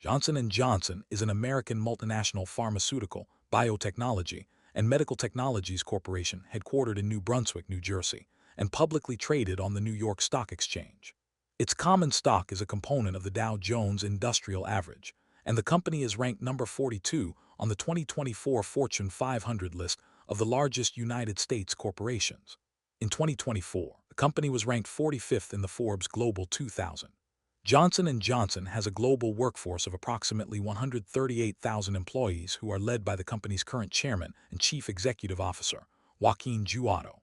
Johnson & Johnson is an American multinational pharmaceutical, biotechnology, and medical technologies corporation headquartered in New Brunswick, New Jersey, and publicly traded on the New York Stock Exchange. Its common stock is a component of the Dow Jones Industrial Average, and the company is ranked number 42 on the 2024 Fortune 500 list of the largest United States corporations. In 2024, the company was ranked 45th in the Forbes Global 2000. Johnson & Johnson has a global workforce of approximately 138,000 employees who are led by the company's current chairman and chief executive officer, Joaquin Duato.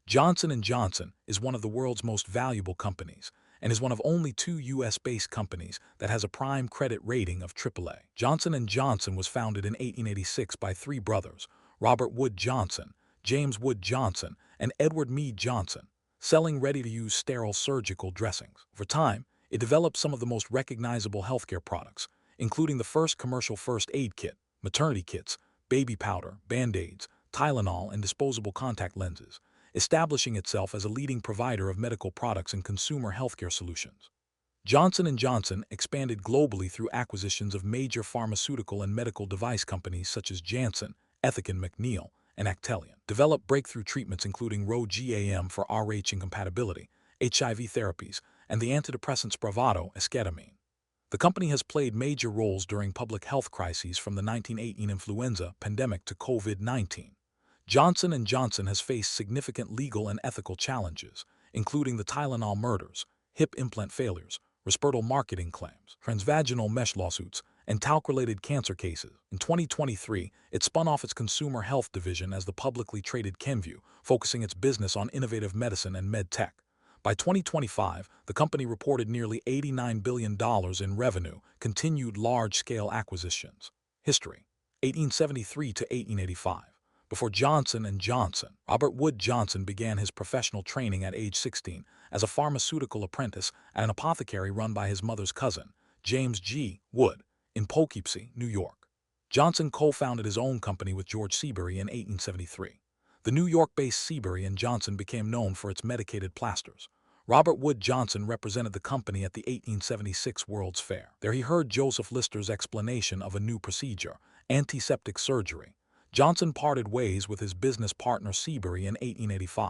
Johnson & Johnson is one of the world's most valuable companies and is one of only two U.S.-based companies that has a prime credit rating of AAA. Johnson & Johnson was founded in 1886 by three brothers, Robert Wood Johnson, James Wood Johnson, and Edward Mead Johnson, selling ready-to-use sterile surgical dressings. Over time, it developed some of the most recognizable healthcare products, including the first commercial first aid kit, maternity kits, baby powder, Band-Aids, Tylenol, and disposable contact lenses, establishing itself as a leading provider of medical products and consumer healthcare solutions. Johnson & Johnson expanded globally through acquisitions of major pharmaceutical and medical device companies such as Janssen, Ethicon McNeil, and Actelion, developed breakthrough treatments including RhoGAM for Rh incompatibility, HIV therapies, and the antidepressant Spravato esketamine. The company has played major roles during public health crises from the 1918 influenza pandemic to COVID-19. Johnson & Johnson has faced significant legal and ethical challenges, including the Tylenol murders, hip implant failures, Risperdal marketing claims, transvaginal mesh lawsuits, and talc-related cancer cases. In 2023, it spun off its consumer health division as the publicly traded Kenvue, focusing its business on innovative medicine and med tech. By 2025, the company reported nearly $89 billion in revenue, continued large-scale acquisitions. History: 1873 to 1885. Before Johnson & Johnson, Robert Wood Johnson began his professional training at age 16 as a pharmaceutical apprentice at an apothecary run by his mother's cousin, James G. Wood, in Poughkeepsie, New York. Johnson co-founded his own company with George Seabury in 1873. The New York-based Seabury & Johnson became known for its medicated plasters. Robert Wood Johnson represented the company at the 1876 World's Fair. There he heard Joseph Lister's explanation of a new procedure, antiseptic surgery. Johnson parted ways with his business partner Seabury in 1885.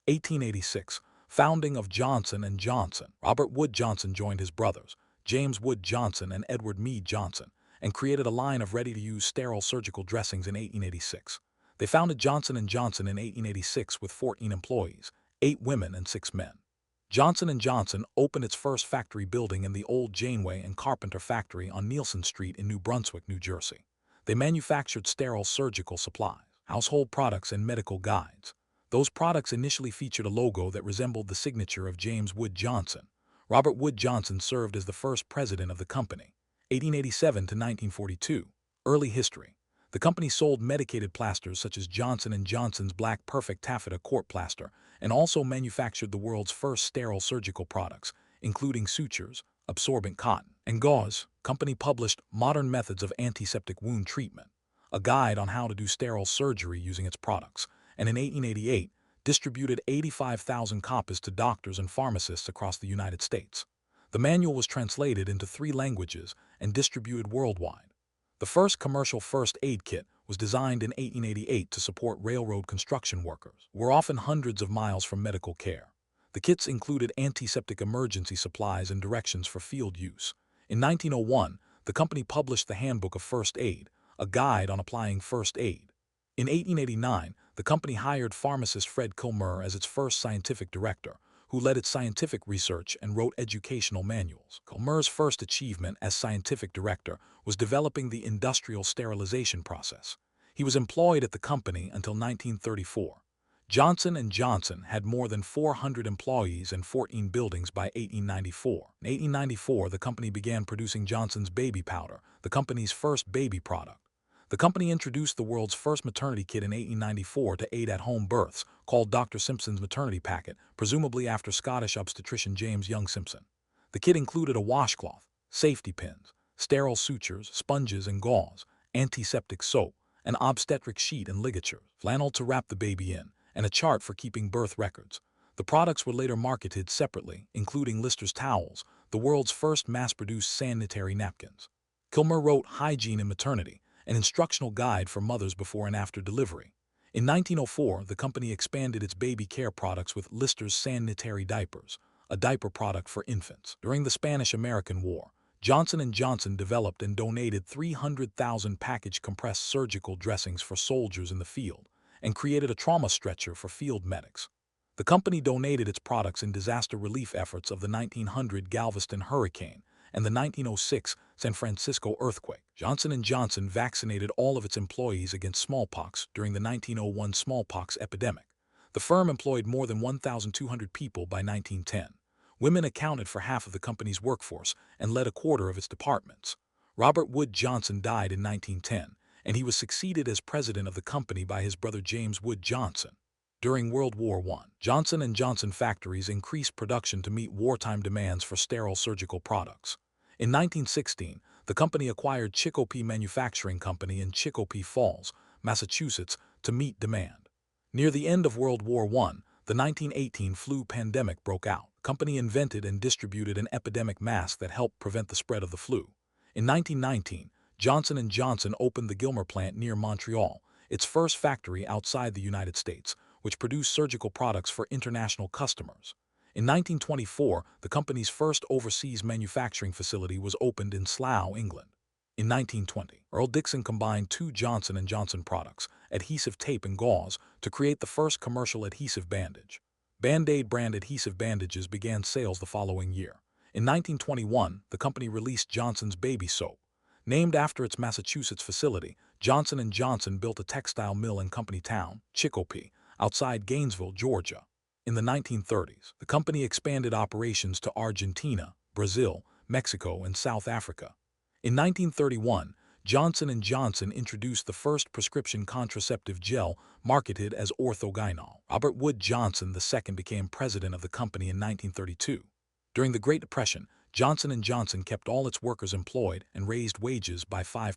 1886, founding of Johnson & Johnson. Robert Wood Johnson joined his brothers, James Wood Johnson and Edward Mead Johnson, and created a line of ready-to-use sterile surgical dressings in 1886. They founded Johnson & Johnson in 1886 with 14 employees, 8 women and 6 men. Johnson & Johnson opened its first factory building in the old Janeway and Carpenter factory on Nielsen Street in New Brunswick, New Jersey. They manufactured sterile surgical supplies, household products, and medical guides. Those products initially featured a logo that resembled the signature of James Wood Johnson. Robert Wood Johnson served as the first president of the company, 1887 to 1942. Early history: the company sold medicated plasters such as Johnson & Johnson's Black Perfect Taffeta Court Plaster, and also manufactured the world's first sterile surgical products, including sutures, absorbent cotton, and gauze. Company published Modern Methods of Antiseptic Wound Treatment, a guide on how to do sterile surgery using its products, and in 1888, distributed 85,000 copies to doctors and pharmacists across the United States. The manual was translated into 3 languages and distributed worldwide. The first commercial first aid kit was designed in 1888 to support railroad construction workers, who were often hundreds of miles from medical care. The kits included antiseptic emergency supplies and directions for field use. In 1901, the company published the Handbook of First Aid, a guide on applying first aid. In 1889, the company hired pharmacist Fred Kilmer as its first scientific director, who led its scientific research and wrote educational manuals. Kilmer's first achievement as scientific director was developing the industrial sterilization process. He was employed at the company until 1934. Johnson & Johnson had more than 400 employees and 14 buildings by 1894. In 1894, the company began producing Johnson's baby powder, the company's first baby product. The company introduced the world's first maternity kit in 1894 to aid at-home births, called Dr. Simpson's Maternity Packet, presumably after Scottish obstetrician James Young Simpson. The kit included a washcloth, safety pins, sterile sutures, sponges and gauze, antiseptic soap, an obstetric sheet and ligatures, flannel to wrap the baby in, and a chart for keeping birth records. The products were later marketed separately, including Lister's towels, the world's first mass-produced sanitary napkins. Kilmer wrote Hygiene in Maternity, an instructional guide for mothers before and after delivery. In 1904, the company expanded its baby care products with Lister's sanitary diapers, a diaper product for infants. During the Spanish-American War, Johnson & Johnson developed and donated 300,000 packaged compressed surgical dressings for soldiers in the field and created a trauma stretcher for field medics. The company donated its products in disaster relief efforts of the 1900 Galveston hurricane and the 1906 San Francisco earthquake. Johnson & Johnson vaccinated all of its employees against smallpox during the 1901 smallpox epidemic. The firm employed more than 1,200 people by 1910. Women accounted for half of the company's workforce and led a quarter of its departments. Robert Wood Johnson died in 1910, and he was succeeded as president of the company by his brother James Wood Johnson. During World War I, Johnson & Johnson factories increased production to meet wartime demands for sterile surgical products. In 1916, the company acquired Chicopee Manufacturing Company in Chicopee Falls, Massachusetts, to meet demand. Near the end of World War I, the 1918 flu pandemic broke out. The company invented and distributed an epidemic mask that helped prevent the spread of the flu. In 1919, Johnson & Johnson opened the Gilmer plant near Montreal, its first factory outside the United States, which produced surgical products for international customers. In 1924, the company's first overseas manufacturing facility was opened in Slough, England. In 1920, Earl Dixon combined two Johnson & Johnson products, adhesive tape and gauze, to create the first commercial adhesive bandage. Band-Aid brand adhesive bandages began sales the following year. In 1921, the company released Johnson's Baby Soap. Named after its Massachusetts facility, Johnson & Johnson built a textile mill in Company Town, Chicopee, outside Gainesville, Georgia. In the 1930s, the company expanded operations to Argentina, Brazil, Mexico, and South Africa. In 1931, Johnson & Johnson introduced the first prescription contraceptive gel marketed as Orthogynon. Robert Wood Johnson II became president of the company in 1932. During the Great Depression, Johnson & Johnson kept all its workers employed and raised wages by 5%.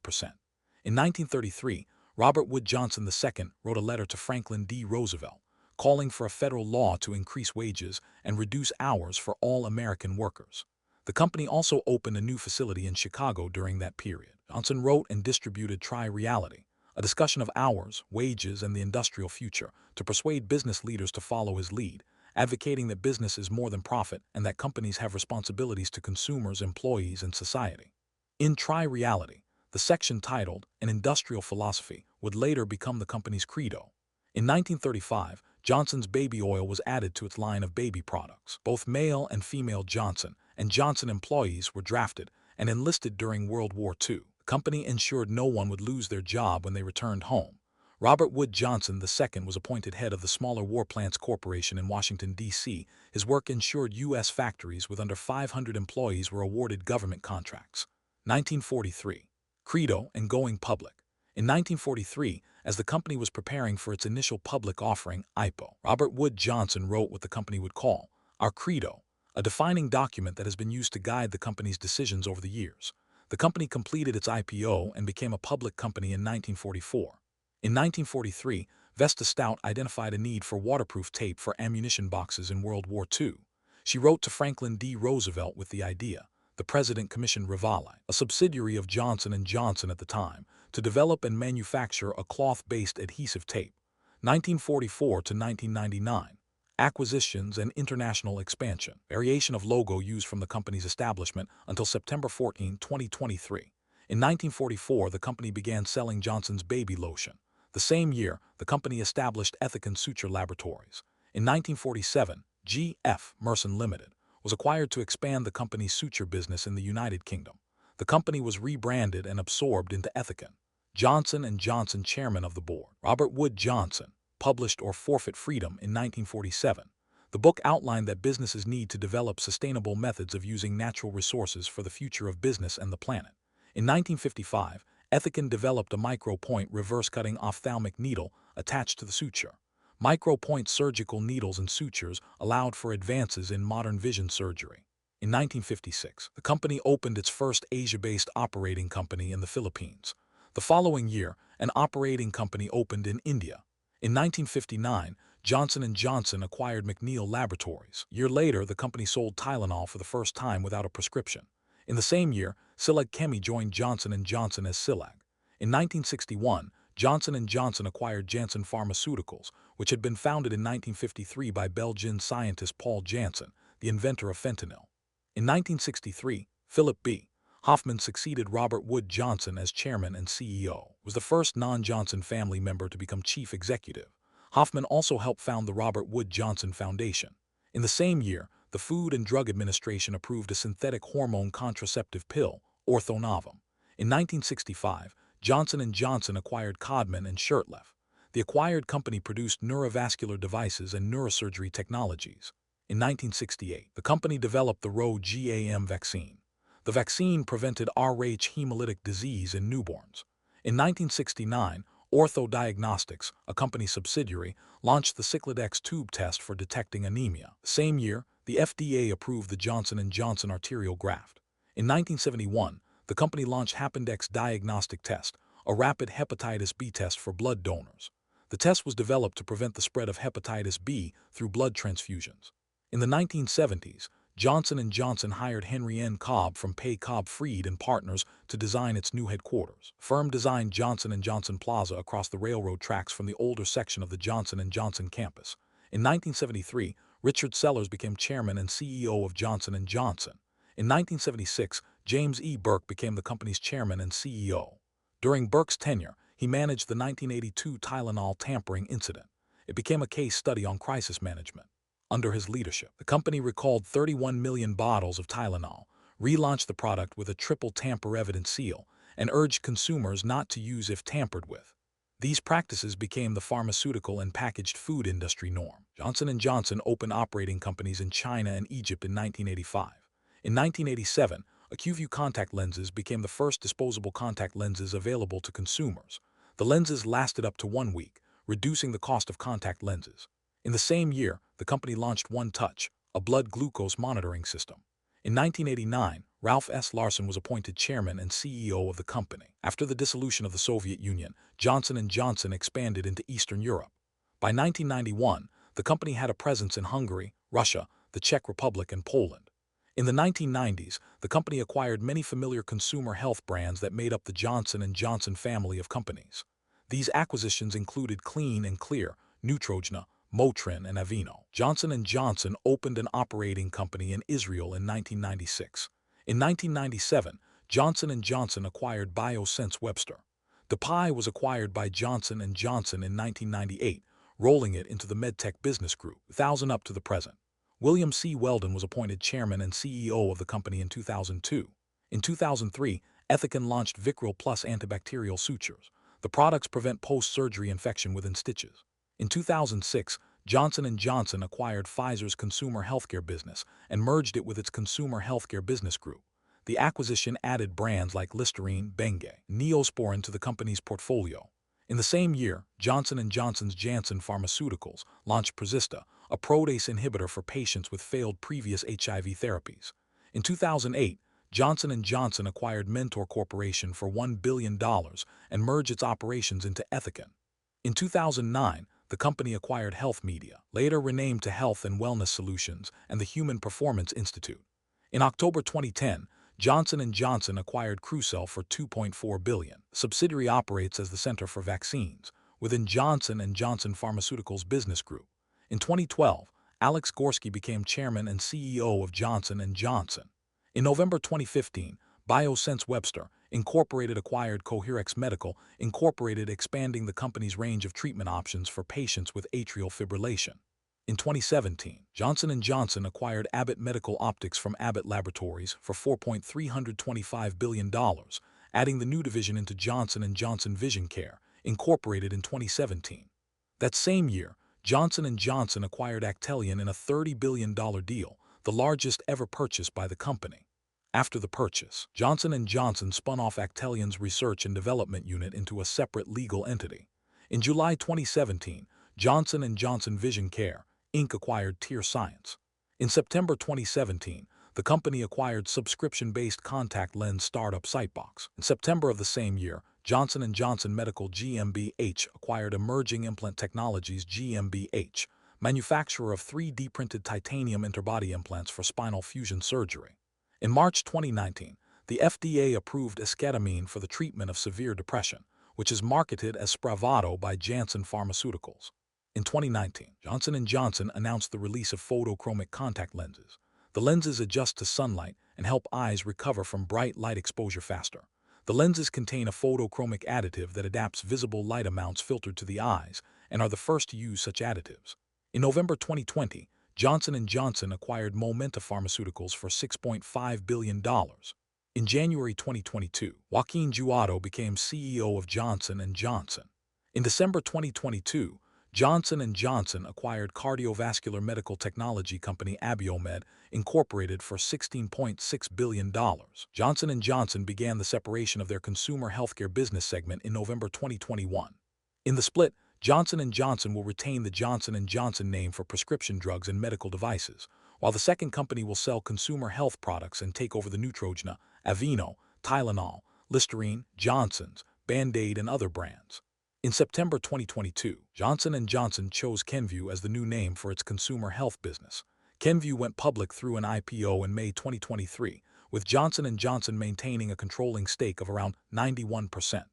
In 1933, Robert Wood Johnson II wrote a letter to Franklin D. Roosevelt, calling for a federal law to increase wages and reduce hours for all American workers. The company also opened a new facility in Chicago during that period. Johnson wrote and distributed Tri-Reality, a discussion of hours, wages, and the industrial future, to persuade business leaders to follow his lead, advocating that business is more than profit and that companies have responsibilities to consumers, employees, and society. In Tri-Reality, the section titled An Industrial Philosophy would later become the company's credo. In 1935, Johnson's baby oil was added to its line of baby products. Both male and female Johnson and Johnson employees were drafted and enlisted during World War II. The company ensured no one would lose their job when they returned home. Robert Wood Johnson II was appointed head of the Smaller War Plants Corporation in Washington, D.C. His work ensured U.S. factories with under 500 employees were awarded government contracts. 1943. Credo and going public. In 1943, as the company was preparing for its initial public offering, IPO, Robert Wood Johnson wrote what the company would call our Credo, a defining document that has been used to guide the company's decisions over the years. The company completed its IPO and became a public company in 1944. In 1943, Vesta Stout identified a need for waterproof tape for ammunition boxes in World War II. She wrote to Franklin D. Roosevelt with the idea. The president commissioned Revali, a subsidiary of Johnson & Johnson at the time, to develop and manufacture a cloth-based adhesive tape. 1944 to 1999. Acquisitions and international expansion. Variation of logo used from the company's establishment until September 14, 2023. In 1944, the company began selling Johnson's baby lotion. The same year, the company established Ethicon Suture Laboratories. In 1947, G.F. Merson Limited was acquired to expand the company's suture business in the United Kingdom. The company was rebranded and absorbed into Ethicon. Johnson & Johnson chairman of the board, Robert Wood Johnson, published Or Forfeit Freedom in 1947. The book outlined that businesses need to develop sustainable methods of using natural resources for the future of business and the planet. In 1955, Ethicon developed a micro-point reverse-cutting ophthalmic needle attached to the suture. Micro-point surgical needles and sutures allowed for advances in modern vision surgery. In 1956, the company opened its first Asia-based operating company in the Philippines. The following year, an operating company opened in India. In 1959, Johnson & Johnson acquired McNeil Laboratories. A year later, the company sold Tylenol for the first time without a prescription. In the same year, Silag Chemi joined Johnson & Johnson as Silag. In 1961, Johnson & Johnson acquired Janssen Pharmaceuticals, which had been founded in 1953 by Belgian scientist Paul Janssen, the inventor of fentanyl. In 1963, Philip B. Hoffman succeeded Robert Wood Johnson as chairman and CEO, was the first non-Johnson family member to become chief executive. Hoffman also helped found the Robert Wood Johnson Foundation. In the same year, the Food and Drug Administration approved a synthetic hormone contraceptive pill, Orthonovum. In 1965, Johnson & Johnson acquired Codman and Shurtleff. The acquired company produced neurovascular devices and neurosurgery technologies. In 1968, the company developed the RhoGAM vaccine. The vaccine prevented Rh hemolytic disease in newborns. In 1969, Ortho Diagnostics, a company subsidiary, launched the Cyclodex tube test for detecting anemia. The same year, the FDA approved the Johnson & Johnson arterial graft. In 1971, the company launched Hapendex Diagnostic Test, a rapid hepatitis B test for blood donors. The test was developed to prevent the spread of hepatitis B through blood transfusions. In the 1970s, Johnson & Johnson hired Henry N. Cobb from Pay Cobb Freed and Partners to design its new headquarters. The firm designed Johnson & Johnson Plaza across the railroad tracks from the older section of the Johnson & Johnson campus. In 1973, Richard Sellers became chairman and CEO of Johnson & Johnson. In 1976, James E. Burke became the company's chairman and CEO. During Burke's tenure, he managed the 1982 Tylenol tampering incident. It became a case study on crisis management. Under his leadership, the company recalled 31 million bottles of Tylenol, relaunched the product with a triple tamper-evident seal, and urged consumers not to use if tampered with. These practices became the pharmaceutical and packaged food industry norm. Johnson & Johnson opened operating companies in China and Egypt in 1985. In 1987, AcuView contact lenses became the first disposable contact lenses available to consumers. The lenses lasted up to 1 week, reducing the cost of contact lenses. In the same year, the company launched One Touch, a blood glucose monitoring system. In 1989, Ralph S. Larson was appointed chairman and CEO of the company. After the dissolution of the Soviet Union, Johnson & Johnson expanded into Eastern Europe. By 1991, the company had a presence in Hungary, Russia, the Czech Republic, and Poland. In the 1990s, the company acquired many familiar consumer health brands that made up the Johnson & Johnson family of companies. These acquisitions included Clean & Clear, Neutrogena, Motrin, and Aveeno. Johnson & Johnson opened an operating company in Israel in 1996. In 1997, Johnson & Johnson acquired Biosense Webster. DePuy was acquired by Johnson & Johnson in 1998, rolling it into the MedTech Business Group, 2000 up to the present. William C. Weldon was appointed chairman and CEO of the company in 2002. In 2003, Ethicon launched Vicryl Plus antibacterial sutures. The products prevent post-surgery infection within stitches. In 2006, Johnson & Johnson acquired Pfizer's consumer healthcare business and merged it with its consumer healthcare business group. The acquisition added brands like Listerine, Bengay, Neosporin to the company's portfolio. In the same year, Johnson & Johnson's Janssen Pharmaceuticals launched Prozista, a protease inhibitor for patients with failed previous HIV therapies. In 2008, Johnson & Johnson acquired Mentor Corporation for $1 billion and merged its operations into Ethicon. In 2009, the company acquired Health Media, later renamed to Health and Wellness Solutions and the Human Performance Institute. In October 2010, Johnson & Johnson acquired Crucell for $2.4 billion. The subsidiary operates as the Center for Vaccines within Johnson & Johnson Pharmaceuticals Business Group. In 2012, Alex Gorsky became chairman and CEO of Johnson & Johnson. In November 2015, Biosense Webster, Incorporated acquired Coherex Medical, Incorporated, expanding the company's range of treatment options for patients with atrial fibrillation. In 2017, Johnson & Johnson acquired Abbott Medical Optics from Abbott Laboratories for $4.325 billion, adding the new division into Johnson & Johnson Vision Care, Incorporated in 2017. That same year, Johnson & Johnson acquired Actelion in a $30 billion deal, the largest ever purchased by the company. After the purchase, Johnson & Johnson spun off Actelion's research and development unit into a separate legal entity. In July 2017, Johnson & Johnson Vision Care, Inc. acquired Tier Science. In September 2017, the company acquired subscription-based contact lens startup Sightbox. In September of the same year, Johnson & Johnson Medical GmbH acquired Emerging Implant Technologies GmbH, manufacturer of 3D-printed titanium interbody implants for spinal fusion surgery. In March 2019, the FDA approved esketamine for the treatment of severe depression, which is marketed as Spravato by Janssen Pharmaceuticals. In 2019, Johnson & Johnson announced the release of photochromic contact lenses. The lenses adjust to sunlight and help eyes recover from bright light exposure faster. The lenses contain a photochromic additive that adapts visible light amounts filtered to the eyes and are the first to use such additives. In November 2020, Johnson & Johnson acquired Momenta Pharmaceuticals for $6.5 billion. In January 2022, Joaquin Juado became CEO of Johnson & Johnson. In December 2022, Johnson & Johnson acquired cardiovascular medical technology company Abiomed, Incorporated for $16.6 billion. Johnson & Johnson began the separation of their consumer healthcare business segment in November 2021. In the split, Johnson & Johnson will retain the Johnson & Johnson name for prescription drugs and medical devices, while the second company will sell consumer health products and take over the Neutrogena, Aveeno, Tylenol, Listerine, Johnson's, Band-Aid, and other brands. In September 2022, Johnson & Johnson chose Kenvue as the new name for its consumer health business. Kenvue went public through an IPO in May 2023, with Johnson & Johnson maintaining a controlling stake of around 91%.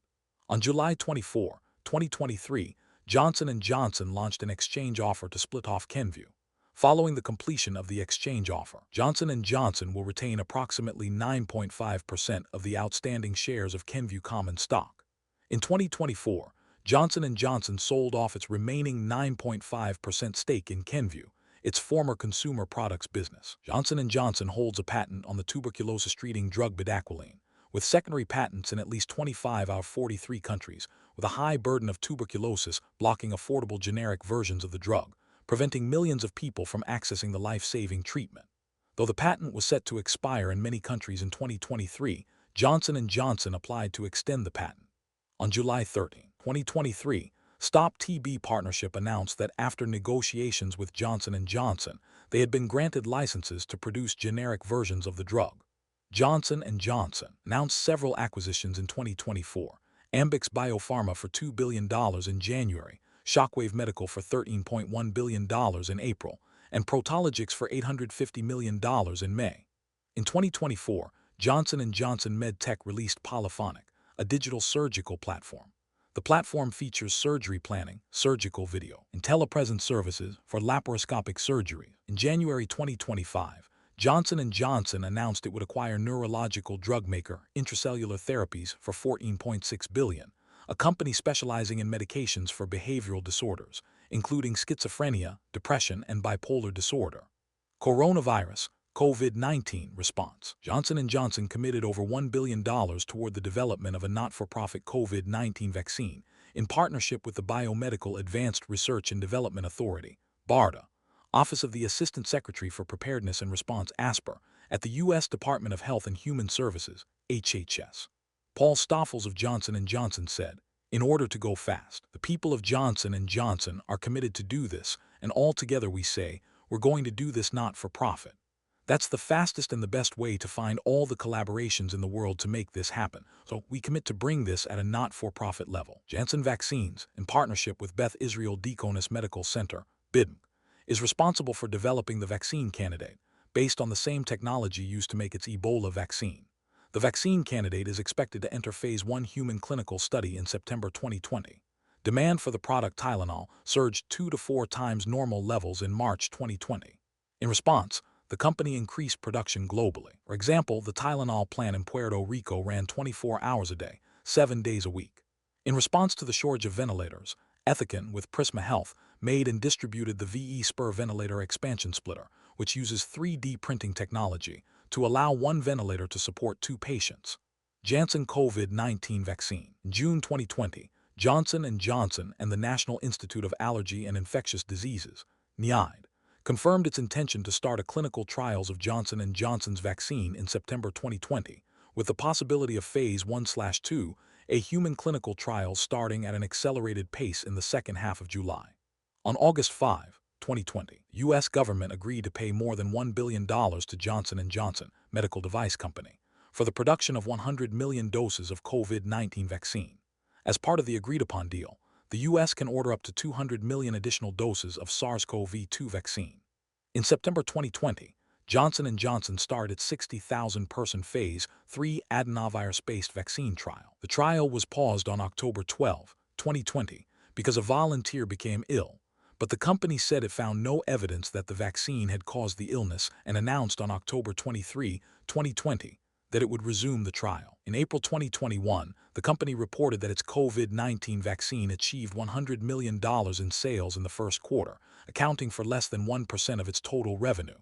On July 24, 2023, Johnson & Johnson launched an exchange offer to split off Kenvue. Following the completion of the exchange offer, Johnson & Johnson will retain approximately 9.5% of the outstanding shares of Kenvue common stock. In 2024, Johnson & Johnson sold off its remaining 9.5% stake in Kenvue, its former consumer products business. Johnson & Johnson holds a patent on the tuberculosis-treating drug bedaquiline, with secondary patents in at least 25 out of 43 countries, with a high burden of tuberculosis blocking affordable generic versions of the drug, preventing millions of people from accessing the life-saving treatment. Though the patent was set to expire in many countries in 2023, Johnson & Johnson applied to extend the patent. On July 13, 2023, Stop TB Partnership announced that after negotiations with Johnson & Johnson, they had been granted licenses to produce generic versions of the drug. Johnson & Johnson announced several acquisitions in 2024, Ambix Biopharma for $2 billion in January, Shockwave Medical for $13.1 billion in April, and Protologix for $850 million in May. In 2024, Johnson & Johnson MedTech released Polyphonic, a digital surgical platform. The platform features surgery planning, surgical video, and telepresence services for laparoscopic surgery. In January 2025, Johnson & Johnson announced it would acquire neurological drug maker Intracellular Therapies for $14.6 billion, a company specializing in medications for behavioral disorders, including schizophrenia, depression, and bipolar disorder. Coronavirus, COVID-19 response. Johnson & Johnson committed over $1 billion toward the development of a not-for-profit COVID-19 vaccine in partnership with the Biomedical Advanced Research and Development Authority, BARDA, Office of the Assistant Secretary for Preparedness and Response, ASPR, at the U.S. Department of Health and Human Services, HHS. Paul Stoffels of Johnson & Johnson said, "In order to go fast, the people of Johnson & Johnson are committed to do this, and all together we say, we're going to do this not for profit. That's the fastest and the best way to find all the collaborations in the world to make this happen, so we commit to bring this at a not-for-profit level." Janssen Vaccines, in partnership with Beth Israel Deaconess Medical Center, BIDM, is responsible for developing the vaccine candidate, based on the same technology used to make its Ebola vaccine. The vaccine candidate is expected to enter Phase 1 human clinical study in September 2020. Demand for the product Tylenol surged 2 to 4 times normal levels in March 2020. In response, the company increased production globally. For example, the Tylenol plant in Puerto Rico ran 24 hours a day, 7 days a week. In response to the shortage of ventilators, Ethicon, with Prisma Health, made and distributed the VE Spur ventilator expansion splitter, which uses 3D printing technology to allow one ventilator to support 2 patients. Janssen COVID-19 vaccine. In June 2020, Johnson & Johnson and the National Institute of Allergy and Infectious Diseases, NIAID, confirmed its intention to start a clinical trials of Johnson & Johnson's vaccine in September 2020, with the possibility of Phase 1/2, a human clinical trial starting at an accelerated pace in the second half of July. On August 5, 2020, the U.S. government agreed to pay more than $1 billion to Johnson & Johnson, medical device company, for the production of 100 million doses of COVID-19 vaccine. As part of the agreed-upon deal, the U.S. can order up to 200 million additional doses of SARS-CoV-2 vaccine. In September 2020, Johnson & Johnson started its 60,000-person Phase 3 adenovirus-based vaccine trial. The trial was paused on October 12, 2020, because a volunteer became ill, but the company said it found no evidence that the vaccine had caused the illness and announced on October 23, 2020, that it would resume the trial. In April 2021, the company reported that its COVID-19 vaccine achieved $100 million in sales in the first quarter, accounting for less than 1% of its total revenue.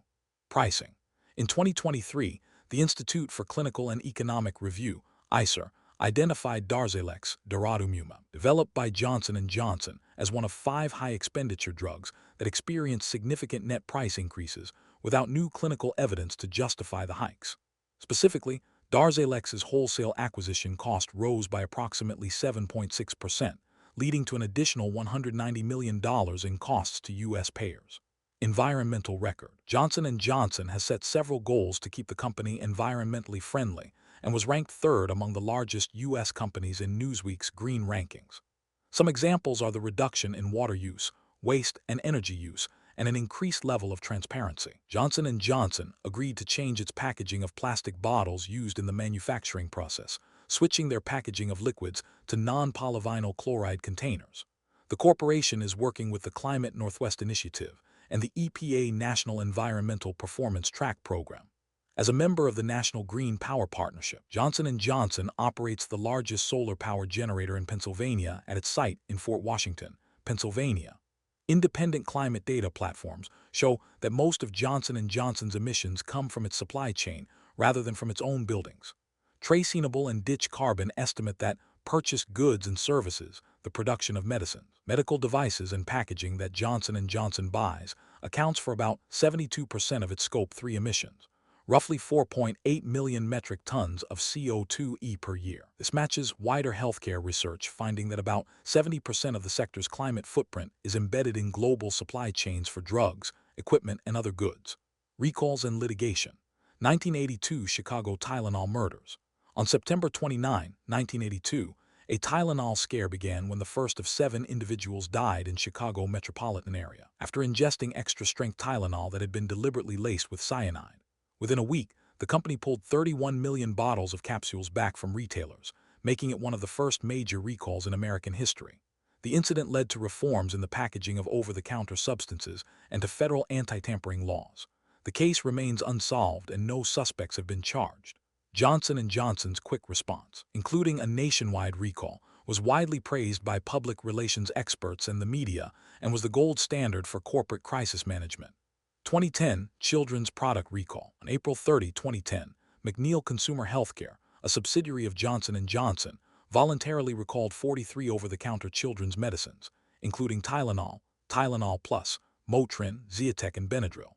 Pricing. In 2023, the Institute for Clinical and Economic Review, ICER, identified Darzalex, daratumumab, developed by Johnson & Johnson, as one of 5 high-expenditure drugs that experienced significant net price increases without new clinical evidence to justify the hikes. Specifically, Darzalex's wholesale acquisition cost rose by approximately 7.6%, leading to an additional $190 million in costs to U.S. payers. Environmental record. Johnson & Johnson has set several goals to keep the company environmentally friendly and was ranked 3rd among the largest U.S. companies in Newsweek's Green Rankings. Some examples are the reduction in water use, waste, and energy use, and an increased level of transparency. Johnson & Johnson agreed to change its packaging of plastic bottles used in the manufacturing process, switching their packaging of liquids to non-polyvinyl chloride containers. The corporation is working with the Climate Northwest Initiative and the EPA National Environmental Performance Track Program. As a member of the National Green Power Partnership, Johnson & Johnson operates the largest solar power generator in Pennsylvania at its site in Fort Washington, Pennsylvania. Independent climate data platforms show that most of Johnson & Johnson's emissions come from its supply chain rather than from its own buildings. Traceable and Ditch Carbon estimate that purchased goods and services, the production of medicines, medical devices, and packaging that Johnson & Johnson buys accounts for about 72% of its Scope 3 emissions, roughly 4.8 million metric tons of CO2e per year. This matches wider healthcare research finding that about 70% of the sector's climate footprint is embedded in global supply chains for drugs, equipment, and other goods. Recalls and litigation. 1982 Chicago Tylenol murders. On September 29, 1982, a Tylenol scare began when the first of 7 individuals died in Chicago metropolitan area after ingesting extra-strength Tylenol that had been deliberately laced with cyanide. Within a week, the company pulled 31 million bottles of capsules back from retailers, making it one of the first major recalls in American history. The incident led to reforms in the packaging of over-the-counter substances and to federal anti-tampering laws. The case remains unsolved and no suspects have been charged. Johnson & Johnson's quick response, including a nationwide recall, was widely praised by public relations experts and the media and was the gold standard for corporate crisis management. 2010 Children's Product Recall. On April 30, 2010, McNeil Consumer Healthcare, a subsidiary of Johnson & Johnson, voluntarily recalled 43 over-the-counter children's medicines, including Tylenol, Tylenol Plus, Motrin, Zeotec, and Benadryl.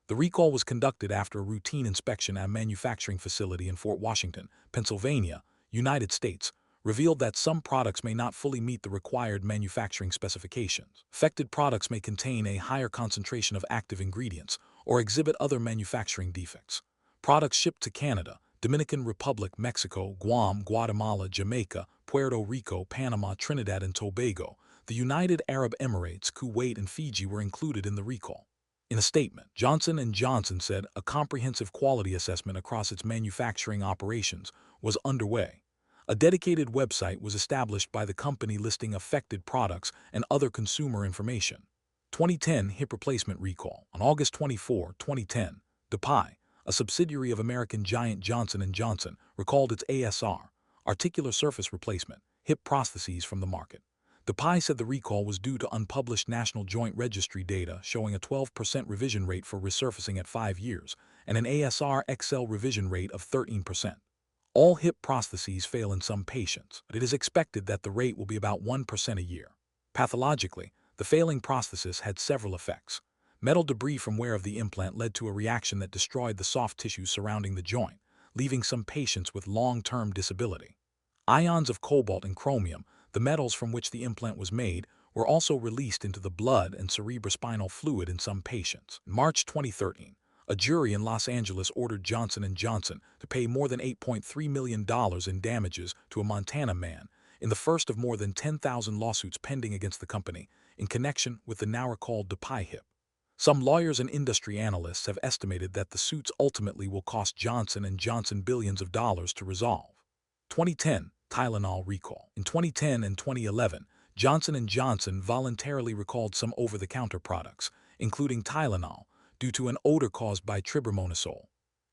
The recall was conducted after a routine inspection at a manufacturing facility in Fort Washington, Pennsylvania, United States, revealed that some products may not fully meet the required manufacturing specifications. Affected products may contain a higher concentration of active ingredients or exhibit other manufacturing defects. Products shipped to Canada, Dominican Republic, Mexico, Guam, Guatemala, Jamaica, Puerto Rico, Panama, Trinidad and Tobago, the United Arab Emirates, Kuwait, and Fiji were included in the recall. In a statement, Johnson & Johnson said a comprehensive quality assessment across its manufacturing operations was underway. A dedicated website was established by the company listing affected products and other consumer information. 2010 Hip Replacement Recall. On August 24, 2010, DePuy, a subsidiary of American giant Johnson & Johnson, recalled its ASR, articular surface replacement, hip prostheses from the market. DePuy said the recall was due to unpublished National Joint Registry data showing a 12% revision rate for resurfacing at 5 years and an ASR XL revision rate of 13%. All hip prostheses fail in some patients, but it is expected that the rate will be about 1% a year. Pathologically, the failing prosthesis had several effects. Metal debris from wear of the implant led to a reaction that destroyed the soft tissue surrounding the joint, leaving some patients with long-term disability. Ions of cobalt and chromium, the metals from which the implant was made, were also released into the blood and cerebrospinal fluid in some patients. In March 2013, a jury in Los Angeles ordered Johnson & Johnson to pay more than $8.3 million in damages to a Montana man in the first of more than 10,000 lawsuits pending against the company in connection with the now recalled DePuy hip. Some lawyers and industry analysts have estimated that the suits ultimately will cost Johnson & Johnson billions of dollars to resolve. 2010 Tylenol recall. In 2010 and 2011, Johnson & Johnson voluntarily recalled some over-the-counter products, including Tylenol, due to an odor caused by tribermonosol.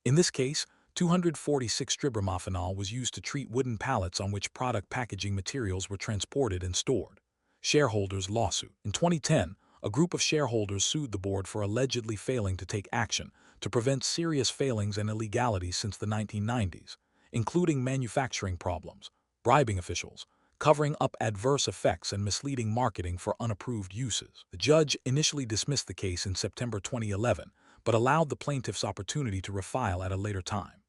In this case, 246-tribromophenol was used to treat wooden pallets on which product packaging materials were transported and stored. Shareholders' lawsuit. In 2010, a group of shareholders sued the board for allegedly failing to take action to prevent serious failings and illegalities since the 1990s, including manufacturing problems, bribing officials, covering up adverse effects and misleading marketing for unapproved uses. The judge initially dismissed the case in September 2011, but allowed the plaintiffs opportunity to refile at a later time.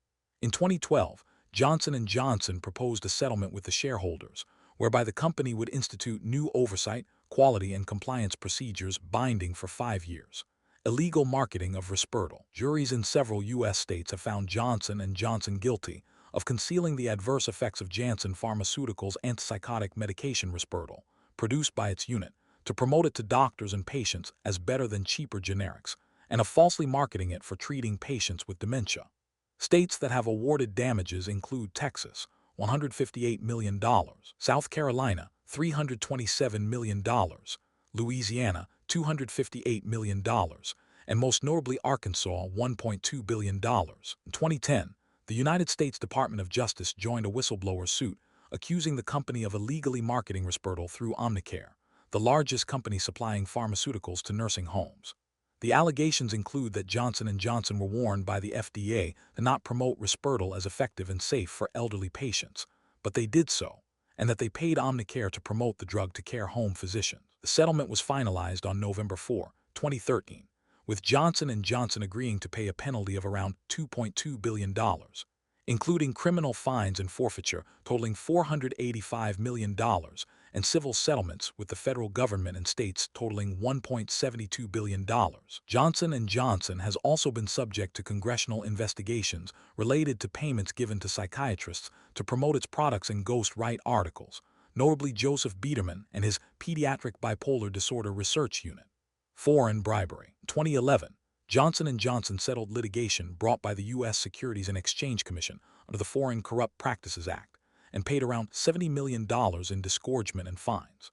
In 2012, Johnson & Johnson proposed a settlement with the shareholders, whereby the company would institute new oversight, quality, and compliance procedures binding for 5 years. Illegal marketing of Risperdal. Juries in several U.S. states have found Johnson & Johnson guilty of concealing the adverse effects of Janssen Pharmaceuticals' antipsychotic medication Risperdal, produced by its unit, to promote it to doctors and patients as better than cheaper generics, and of falsely marketing it for treating patients with dementia. States that have awarded damages include Texas, $158 million, South Carolina, $327 million, Louisiana, $258 million, and most notably Arkansas, $1.2 billion. In 2010, the United States Department of Justice joined a whistleblower suit accusing the company of illegally marketing Risperdal through Omnicare, the largest company supplying pharmaceuticals to nursing homes. The allegations include that Johnson & Johnson were warned by the FDA to not promote Risperdal as effective and safe for elderly patients, but they did so, and that they paid Omnicare to promote the drug to care home physicians. The settlement was finalized on November 4, 2013, with Johnson & Johnson agreeing to pay a penalty of around $2.2 billion, including criminal fines and forfeiture totaling $485 million, and civil settlements with the federal government and states totaling $1.72 billion. Johnson & Johnson has also been subject to congressional investigations related to payments given to psychiatrists to promote its products and ghost-write articles, notably Joseph Biederman and his Pediatric Bipolar Disorder Research Unit. Foreign bribery. In 2011, Johnson & Johnson settled litigation brought by the U.S. Securities and Exchange Commission under the Foreign Corrupt Practices Act, and paid around $70 million in disgorgement and fines.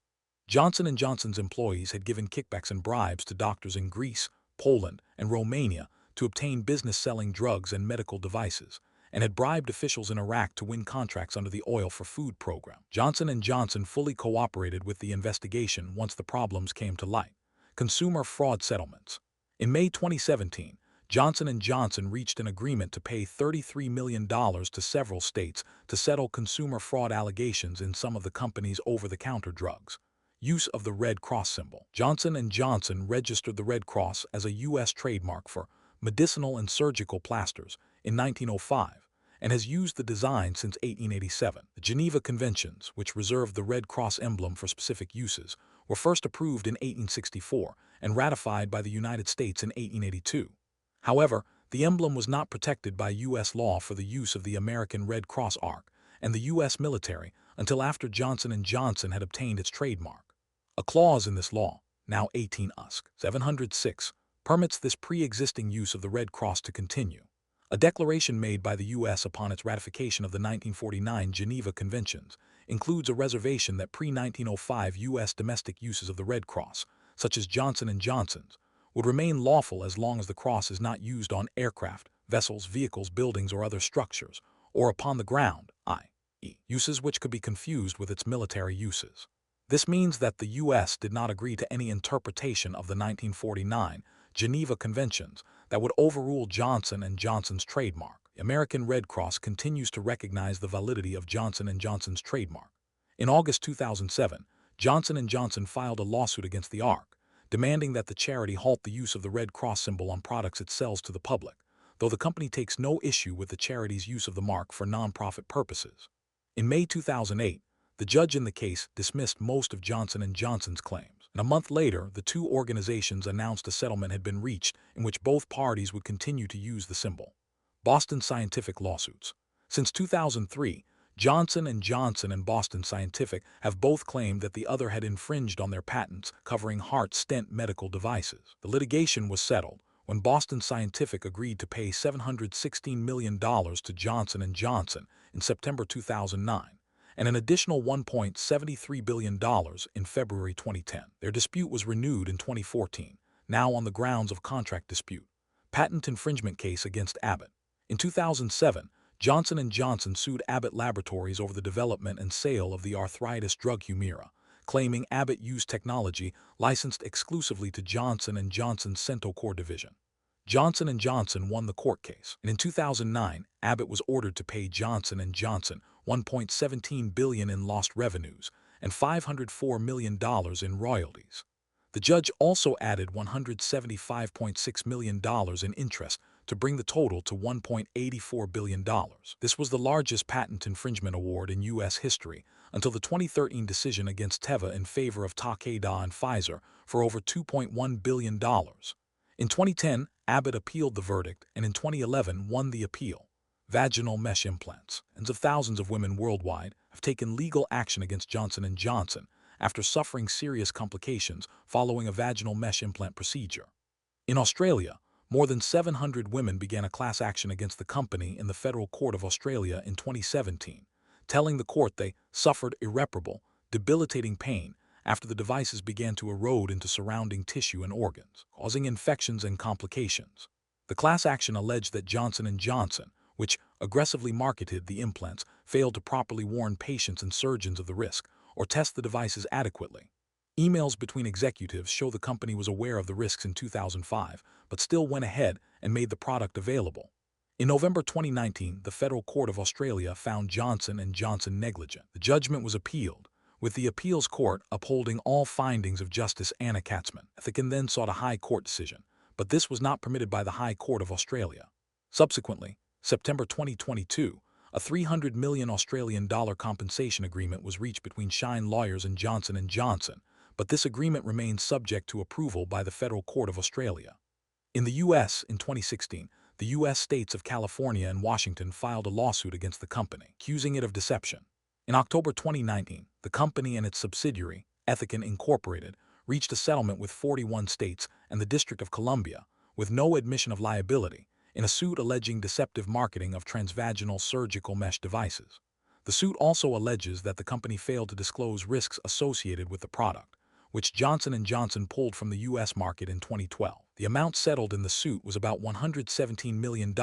Johnson & Johnson's employees had given kickbacks and bribes to doctors in Greece, Poland, and Romania to obtain business selling drugs and medical devices, and had bribed officials in Iraq to win contracts under the Oil for Food program. Johnson & Johnson fully cooperated with the investigation once the problems came to light. Consumer fraud settlements. In May 2017, Johnson & Johnson reached an agreement to pay $33 million to several states to settle consumer fraud allegations in some of the company's over-the-counter drugs. Use of the Red Cross symbol. Johnson & Johnson registered the Red Cross as a U.S. trademark for medicinal and surgical plasters in 1905 and has used the design since 1887. The Geneva Conventions, which reserved the Red Cross emblem for specific uses, were first approved in 1864 and ratified by the United States in 1882. However, the emblem was not protected by U.S. law for the use of the American Red Cross arc and the U.S. military until after Johnson & Johnson had obtained its trademark. A clause in this law, now 18 USC 706, permits this pre-existing use of the Red Cross to continue. A declaration made by the U.S. upon its ratification of the 1949 Geneva Conventions includes a reservation that pre-1905 U.S. domestic uses of the Red Cross, such as Johnson & Johnson's, would remain lawful as long as the cross is not used on aircraft, vessels, vehicles, buildings, or other structures, or upon the ground, i.e., uses which could be confused with its military uses. This means that the U.S. did not agree to any interpretation of the 1949 Geneva Conventions that would overrule Johnson & Johnson's trademark. The American Red Cross continues to recognize the validity of Johnson & Johnson's trademark. In August 2007, Johnson & Johnson filed a lawsuit against the ARC, demanding that the charity halt the use of the Red Cross symbol on products it sells to the public, though the company takes no issue with the charity's use of the mark for non-profit purposes. In May 2008, the judge in the case dismissed most of Johnson & Johnson's claims, and a month later, the two organizations announced a settlement had been reached in which both parties would continue to use the symbol. Boston Scientific lawsuits. Since 2003, Johnson & Johnson and Boston Scientific have both claimed that the other had infringed on their patents covering heart stent medical devices. The litigation was settled when Boston Scientific agreed to pay $716 million to Johnson & Johnson in September 2009 and an additional $1.73 billion in February 2010. Their dispute was renewed in 2014, now on the grounds of contract dispute, patent infringement case against Abbott. In 2007, Johnson & Johnson sued Abbott Laboratories over the development and sale of the arthritis drug Humira, claiming Abbott used technology licensed exclusively to Johnson & Johnson's Centocor division. Johnson & Johnson won the court case, and in 2009, Abbott was ordered to pay Johnson & Johnson $1.17 billion in lost revenues and $504 million in royalties. The judge also added $175.6 million in interest to bring the total to $1.84 billion. This was the largest patent infringement award in U.S. history until the 2013 decision against Teva in favor of Takeda and Pfizer for over $2.1 billion. In 2010, Abbott appealed the verdict and in 2011 won the appeal. Vaginal mesh implants. Tens of thousands of women worldwide have taken legal action against Johnson & Johnson after suffering serious complications following a vaginal mesh implant procedure. In Australia, more than 700 women began a class action against the company in the Federal Court of Australia in 2017, telling the court they suffered irreparable, debilitating pain after the devices began to erode into surrounding tissue and organs, causing infections and complications. The class action alleged that Johnson & Johnson, which aggressively marketed the implants, failed to properly warn patients and surgeons of the risk or test the devices adequately. Emails between executives show the company was aware of the risks in 2005, but still went ahead and made the product available. In November 2019, the Federal Court of Australia found Johnson & Johnson negligent. The judgment was appealed, with the appeals court upholding all findings of Justice Anna Katzman. Ethican then sought a High Court decision, but this was not permitted by the High Court of Australia. Subsequently, September 2022, a $300 million Australian dollar compensation agreement was reached between Shine Lawyers and Johnson & Johnson, but this agreement remains subject to approval by the Federal Court of Australia. In the U.S., in 2016, the U.S. states of California and Washington filed a lawsuit against the company, accusing it of deception. In October 2019, the company and its subsidiary, Ethicon Incorporated, reached a settlement with 41 states and the District of Columbia, with no admission of liability, in a suit alleging deceptive marketing of transvaginal surgical mesh devices. The suit also alleges that the company failed to disclose risks associated with the product, which Johnson & Johnson pulled from the U.S. market in 2012. The amount settled in the suit was about $117 million.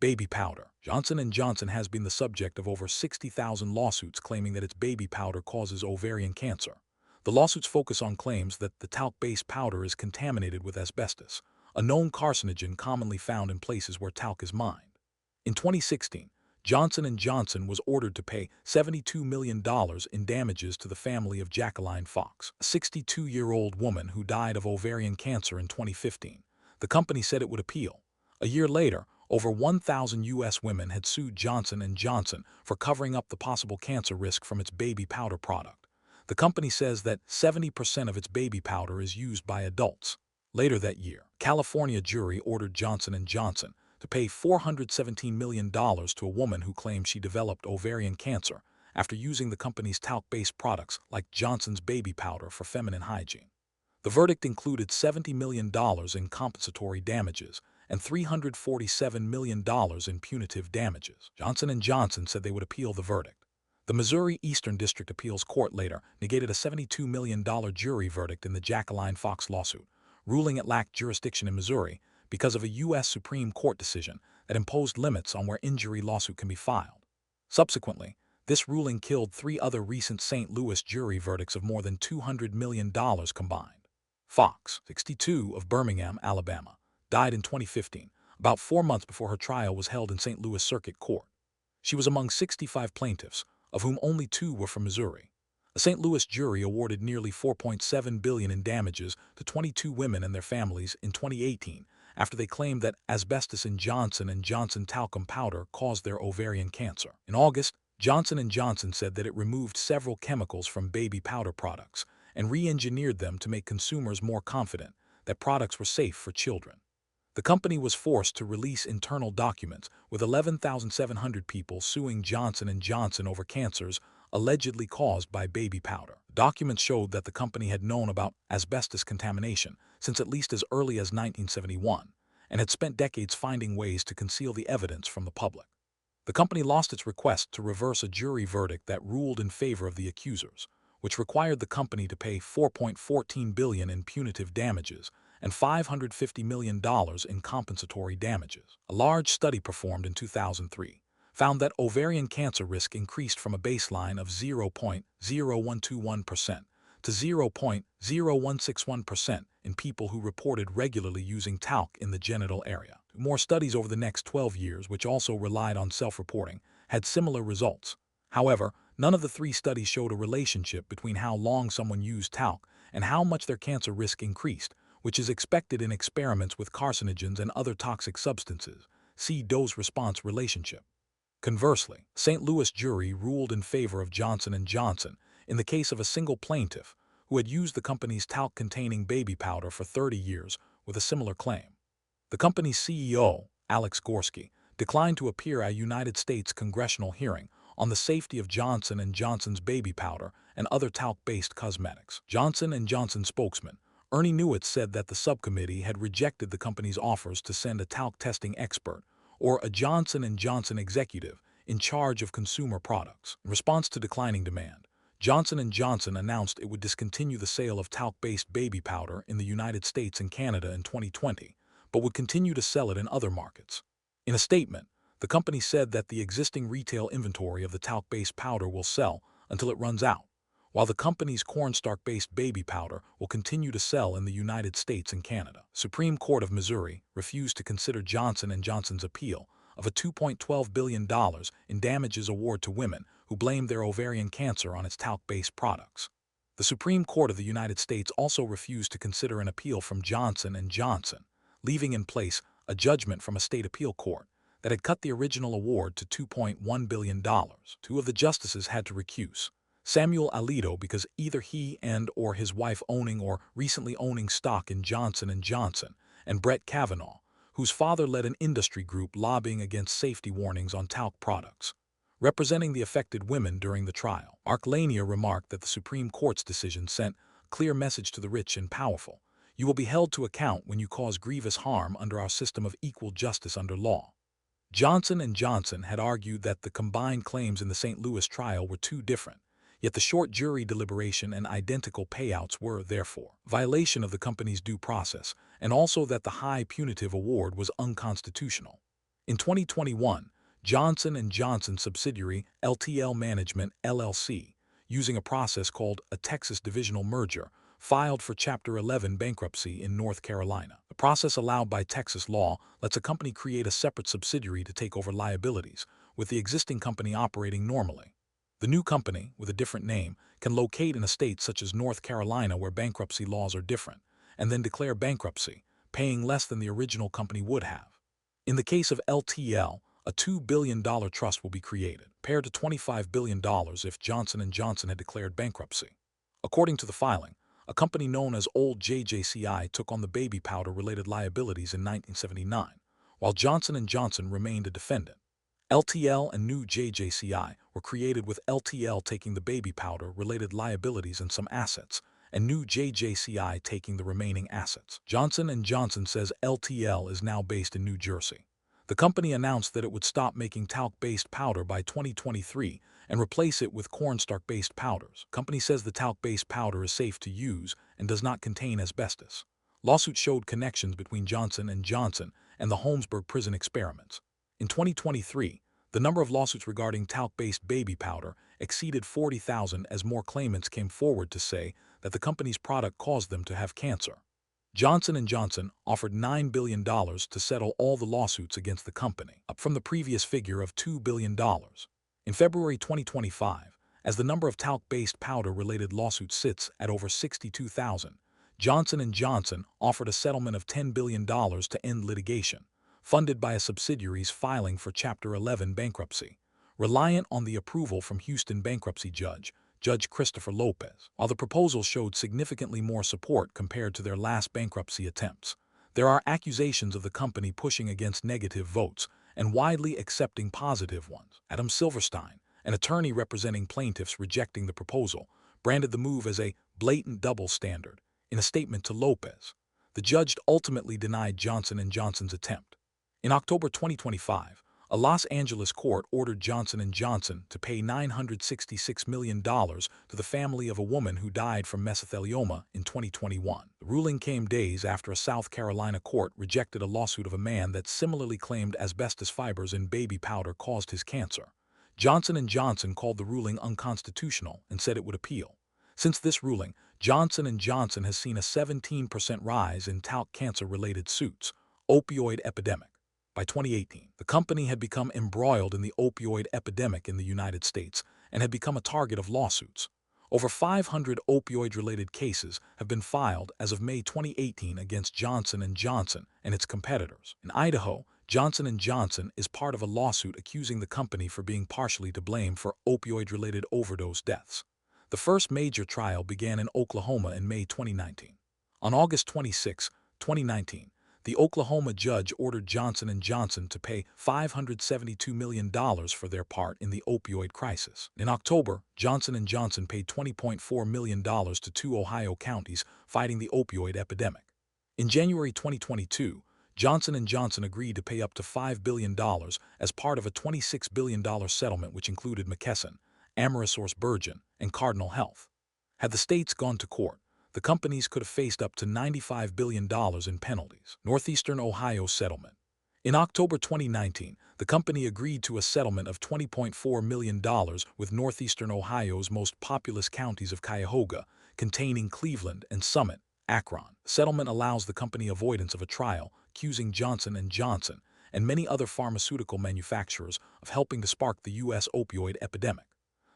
Baby powder. Johnson & Johnson has been the subject of over 60,000 lawsuits claiming that its baby powder causes ovarian cancer. The lawsuits focus on claims that the talc-based powder is contaminated with asbestos, a known carcinogen commonly found in places where talc is mined. In 2016, Johnson & Johnson was ordered to pay $72 million in damages to the family of Jacqueline Fox, a 62-year-old woman who died of ovarian cancer in 2015. The company said it would appeal. A year later, over 1,000 U.S. women had sued Johnson & Johnson for covering up the possible cancer risk from its baby powder product. The company says that 70% of its baby powder is used by adults. Later that year, a California jury ordered Johnson & Johnson to pay $417 million to a woman who claimed she developed ovarian cancer after using the company's talc-based products like Johnson's baby powder for feminine hygiene. The verdict included $70 million in compensatory damages and $347 million in punitive damages. Johnson & Johnson said they would appeal the verdict. The Missouri Eastern District Appeals Court later negated a $72 million jury verdict in the Jacqueline Fox lawsuit, ruling it lacked jurisdiction in Missouri because of a U.S. Supreme Court decision that imposed limits on where injury lawsuit can be filed. Subsequently, this ruling killed 3 other recent St. Louis jury verdicts of more than $200 million combined. Fox, 62, of Birmingham, Alabama, died in 2015, about 4 months before her trial was held in St. Louis Circuit Court. She was among 65 plaintiffs, of whom only 2 were from Missouri. A St. Louis jury awarded nearly $4.7 billion in damages to 22 women and their families in 2018 after they claimed that asbestos in Johnson & Johnson talcum powder caused their ovarian cancer. In August, Johnson & Johnson said that it removed several chemicals from baby powder products and re-engineered them to make consumers more confident that products were safe for children. The company was forced to release internal documents, with 11,700 people suing Johnson & Johnson over cancers allegedly caused by baby powder. Documents showed that the company had known about asbestos contamination since at least as early as 1971 and had spent decades finding ways to conceal the evidence from the public. The company lost its request to reverse a jury verdict that ruled in favor of the accusers, which required the company to pay $4.14 billion in punitive damages and $550 million in compensatory damages. A large study performed in 2003 found that ovarian cancer risk increased from a baseline of 0.0121% to 0.0161% in people who reported regularly using talc in the genital area. More studies over the next 12 years, which also relied on self-reporting, had similar results. However, none of the three studies showed a relationship between how long someone used talc and how much their cancer risk increased, which is expected in experiments with carcinogens and other toxic substances. See dose-response relationship. Conversely, St. Louis jury ruled in favor of Johnson & Johnson in the case of a single plaintiff who had used the company's talc-containing baby powder for 30 years with a similar claim. The company's CEO, Alex Gorsky, declined to appear at a United States congressional hearing on the safety of Johnson & Johnson's baby powder and other talc-based cosmetics. Johnson & Johnson spokesman Ernie Newitz said that the subcommittee had rejected the company's offers to send a talc testing expert or a Johnson & Johnson executive in charge of consumer products. In response to declining demand, Johnson & Johnson announced it would discontinue the sale of talc-based baby powder in the United States and Canada in 2020, but would continue to sell it in other markets. In a statement, the company said that the existing retail inventory of the talc-based powder will sell until it runs out, while the company's cornstarch-based baby powder will continue to sell in the United States and Canada. Supreme Court of Missouri refused to consider Johnson & Johnson's appeal of a $2.12 billion in damages award to women who blamed their ovarian cancer on its talc-based products. The Supreme Court of the United States also refused to consider an appeal from Johnson & Johnson, leaving in place a judgment from a state appeal court that had cut the original award to $2.1 billion. Two of the justices had to recuse. Samuel Alito because either he and/or his wife owning or recently owning stock in Johnson & Johnson, and Brett Kavanaugh, whose father led an industry group lobbying against safety warnings on talc products. Representing the affected women during the trial, Mark Lanier remarked that the Supreme Court's decision sent a clear message to the rich and powerful. You will be held to account when you cause grievous harm under our system of equal justice under law. Johnson & Johnson had argued that the combined claims in the St. Louis trial were too different, yet the short jury deliberation and identical payouts were, therefore, violation of the company's due process, and also that the high punitive award was unconstitutional. In 2021, Johnson & Johnson subsidiary LTL Management, LLC, using a process called a Texas divisional merger, filed for Chapter 11 bankruptcy in North Carolina. The process allowed by Texas law lets a company create a separate subsidiary to take over liabilities, with the existing company operating normally. The new company, with a different name, can locate in a state such as North Carolina where bankruptcy laws are different, and then declare bankruptcy, paying less than the original company would have. In the case of LTL, a $2 billion trust will be created, paired to $25 billion if Johnson & Johnson had declared bankruptcy. According to the filing, a company known as Old JJCI took on the baby powder-related liabilities in 1979, while Johnson & Johnson remained a defendant. LTL and new JJCI were created with LTL taking the baby powder-related liabilities and some assets, and new JJCI taking the remaining assets. Johnson & Johnson says LTL is now based in New Jersey. The company announced that it would stop making talc-based powder by 2023 and replace it with cornstarch-based powders. Company says the talc-based powder is safe to use and does not contain asbestos. Lawsuit showed connections between Johnson & Johnson and the Holmesburg prison experiments. In 2023, the number of lawsuits regarding talc-based baby powder exceeded 40,000 as more claimants came forward to say that the company's product caused them to have cancer. Johnson & Johnson offered $9 billion to settle all the lawsuits against the company, up from the previous figure of $2 billion. In February 2025, as the number of talc-based powder-related lawsuits sits at over 62,000, Johnson & Johnson offered a settlement of $10 billion to end litigation, funded by a subsidiary's filing for Chapter 11 bankruptcy, reliant on the approval from Houston bankruptcy judge Christopher Lopez. While the proposal showed significantly more support compared to their last bankruptcy attempts, There are accusations of the company pushing against negative votes and widely accepting positive ones. Adam Silverstein, an attorney representing plaintiffs rejecting the proposal, branded the move as a blatant double standard. In a statement to Lopez, the judge ultimately denied Johnson & Johnson's attempt. In October 2025, a Los Angeles court ordered Johnson & Johnson to pay $966 million to the family of a woman who died from mesothelioma in 2021. The ruling came days after a South Carolina court rejected a lawsuit of a man that similarly claimed asbestos fibers in baby powder caused his cancer. Johnson & Johnson called the ruling unconstitutional and said it would appeal. Since this ruling, Johnson & Johnson has seen a 17% rise in talc cancer-related suits. Opioid epidemic. By 2018, the company had become embroiled in the opioid epidemic in the United States and had become a target of lawsuits. Over 500 opioid-related cases have been filed as of May 2018 against Johnson & Johnson and its competitors. In Idaho, Johnson & Johnson is part of a lawsuit accusing the company for being partially to blame for opioid-related overdose deaths. The first major trial began in Oklahoma in May 2019. On August 26, 2019, the Oklahoma judge ordered Johnson & Johnson to pay $572 million for their part in the opioid crisis. In October, Johnson & Johnson paid $20.4 million to 2 Ohio counties fighting the opioid epidemic. In January 2022, Johnson & Johnson agreed to pay up to $5 billion as part of a $26 billion settlement which included McKesson, AmerisourceBergen, and Cardinal Health. Had the states gone to court, the companies could have faced up to $95 billion in penalties. Northeastern Ohio settlement. In October 2019, the company agreed to a settlement of $20.4 million with Northeastern Ohio's most populous counties of Cuyahoga, containing Cleveland and Summit, Akron. The settlement allows the company avoidance of a trial accusing Johnson & Johnson and many other pharmaceutical manufacturers of helping to spark the U.S. opioid epidemic.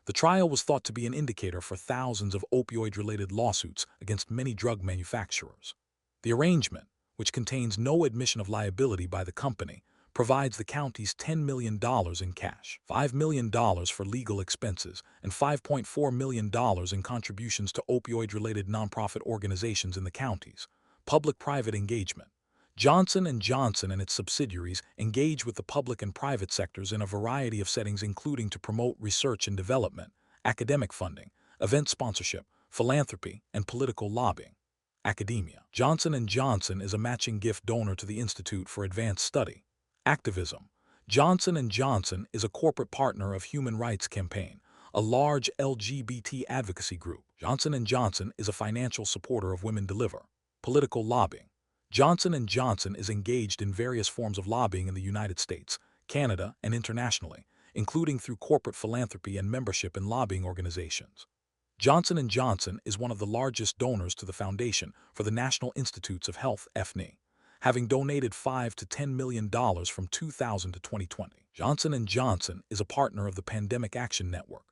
The trial was thought to be an indicator for thousands of opioid-related lawsuits against many drug manufacturers. The arrangement, which contains no admission of liability by the company, provides the counties $10 million in cash, $5 million for legal expenses, and $5.4 million in contributions to opioid-related nonprofit organizations in the counties. Public-private engagement. Johnson & Johnson and its subsidiaries engage with the public and private sectors in a variety of settings including to promote research and development, academic funding, event sponsorship, philanthropy, and political lobbying. Academia. Johnson & Johnson is a matching gift donor to the Institute for Advanced Study. Activism. Johnson & Johnson is a corporate partner of Human Rights Campaign, a large LGBT advocacy group. Johnson & Johnson is a financial supporter of Women Deliver. Political lobbying. Johnson & Johnson is engaged in various forms of lobbying in the United States, Canada, and internationally, including through corporate philanthropy and membership in lobbying organizations. Johnson & Johnson is one of the largest donors to the Foundation for the National Institutes of Health (FNI), having donated $5 to $10 million from 2000 to 2020. Johnson & Johnson is a partner of the Pandemic Action Network.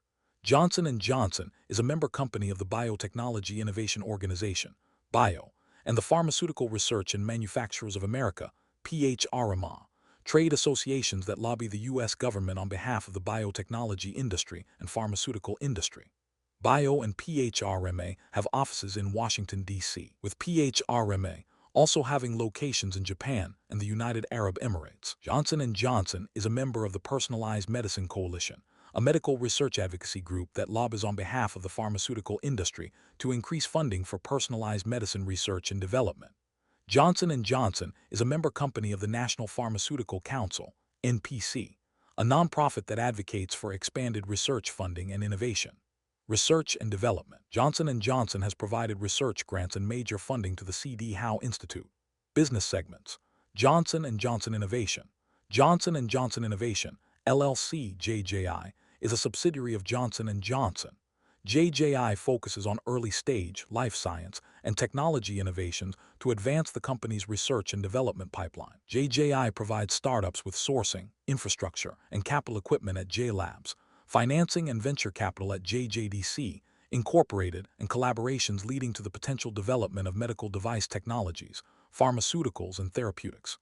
Johnson & Johnson is a member company of the Biotechnology Innovation Organization, BIO, and the Pharmaceutical Research and Manufacturers of America, PHRMA, trade associations that lobby the U.S. government on behalf of the biotechnology industry and pharmaceutical industry. BIO and PHRMA have offices in Washington, D.C., with PHRMA also having locations in Japan and the United Arab Emirates. Johnson & Johnson is a member of the Personalized Medicine Coalition, a medical research advocacy group that lobbies on behalf of the pharmaceutical industry to increase funding for personalized medicine research and development. Johnson & Johnson is a member company of the National Pharmaceutical Council, NPC, a nonprofit that advocates for expanded research funding and innovation. Research and development. Johnson & Johnson has provided research grants and major funding to the C.D. Howe Institute. Business segments. Johnson & Johnson Innovation. Johnson & Johnson Innovation, LLC JJI, is a subsidiary of Johnson & Johnson. JJI focuses on early-stage, life science, and technology innovations to advance the company's research and development pipeline. JJI provides startups with sourcing, infrastructure, and capital equipment at JLabs, financing and venture capital at JJDC, Incorporated, and collaborations leading to the potential development of medical device technologies, pharmaceuticals, and therapeutics.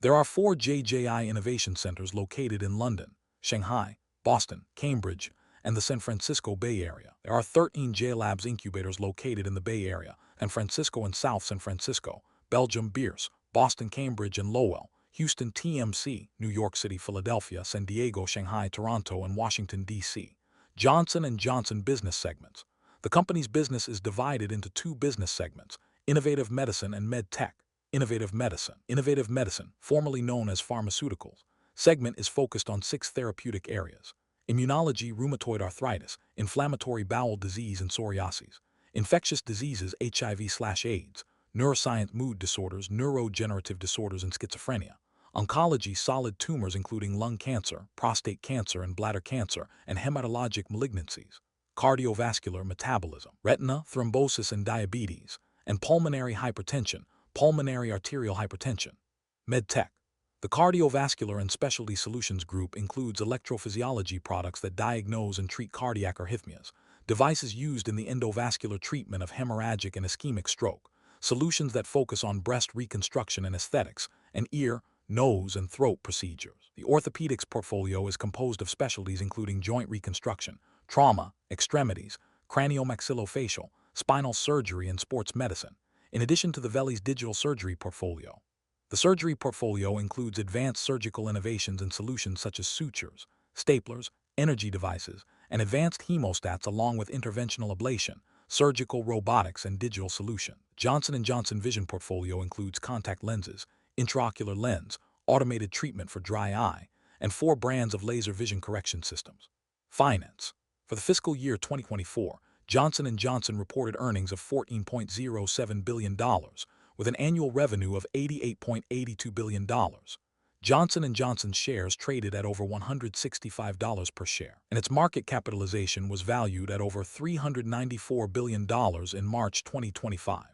There are 4 JJI Innovation Centers located in London, Shanghai, Boston, Cambridge, and the San Francisco Bay Area. There are 13 JLabs incubators located in the Bay Area, San Francisco and South San Francisco, Belgium, Beers, Boston, Cambridge, and Lowell, Houston, TMC, New York City, Philadelphia, San Diego, Shanghai, Toronto, and Washington, D.C. Johnson & Johnson business segments. The company's business is divided into two business segments, innovative medicine and med tech. Innovative medicine, formerly known as pharmaceuticals, segment is focused on 6 therapeutic areas: immunology, rheumatoid arthritis, inflammatory bowel disease and psoriasis, infectious diseases, HIV/AIDS, neuroscience, mood disorders, neurodegenerative disorders, and schizophrenia, oncology, solid tumors including lung cancer, prostate cancer, and bladder cancer, and hematologic malignancies, cardiovascular, metabolism, retina, thrombosis and diabetes, and pulmonary hypertension, pulmonary arterial hypertension. MedTech. The Cardiovascular and Specialty Solutions Group includes electrophysiology products that diagnose and treat cardiac arrhythmias, devices used in the endovascular treatment of hemorrhagic and ischemic stroke, solutions that focus on breast reconstruction and aesthetics, and ear, nose, and throat procedures. The orthopedics portfolio is composed of specialties including joint reconstruction, trauma, extremities, craniomaxillofacial, spinal surgery, and sports medicine, in addition to the Veli's digital surgery portfolio. The surgery portfolio includes advanced surgical innovations and solutions such as sutures, staplers, energy devices, and advanced hemostats, along with interventional ablation, surgical robotics, and digital solutions. Johnson & Johnson Vision portfolio includes contact lenses, intraocular lens, automated treatment for dry eye, and 4 brands of laser vision correction systems. Finance. For the fiscal year 2024, Johnson & Johnson reported earnings of $14.07 billion, with an annual revenue of $88.82 billion. Johnson & Johnson's shares traded at over $165 per share, and its market capitalization was valued at over $394 billion in March 2025.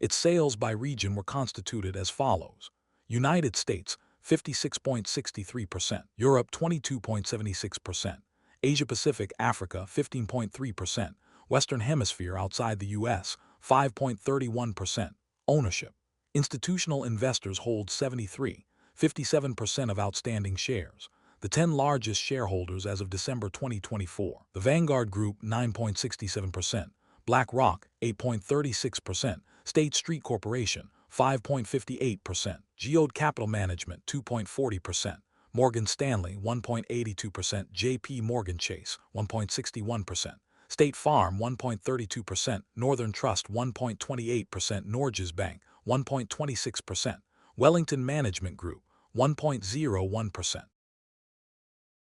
Its sales by region were constituted as follows: United States, 56.63%, Europe, 22.76%, Asia-Pacific, Africa, 15.3%, Western Hemisphere outside the U.S., 5.31%. Ownership. Institutional investors hold 73.57% of outstanding shares. The 10 largest shareholders as of December 2024. The Vanguard Group, 9.67%, BlackRock, 8.36%, State Street Corporation, 5.58%, Geode Capital Management, 2.40%, Morgan Stanley, 1.82%, JP Morgan Chase, 1.61%, State Farm, 1.32%, Northern Trust, 1.28%, Norges Bank, 1.26%, Wellington Management Group, 1.01%.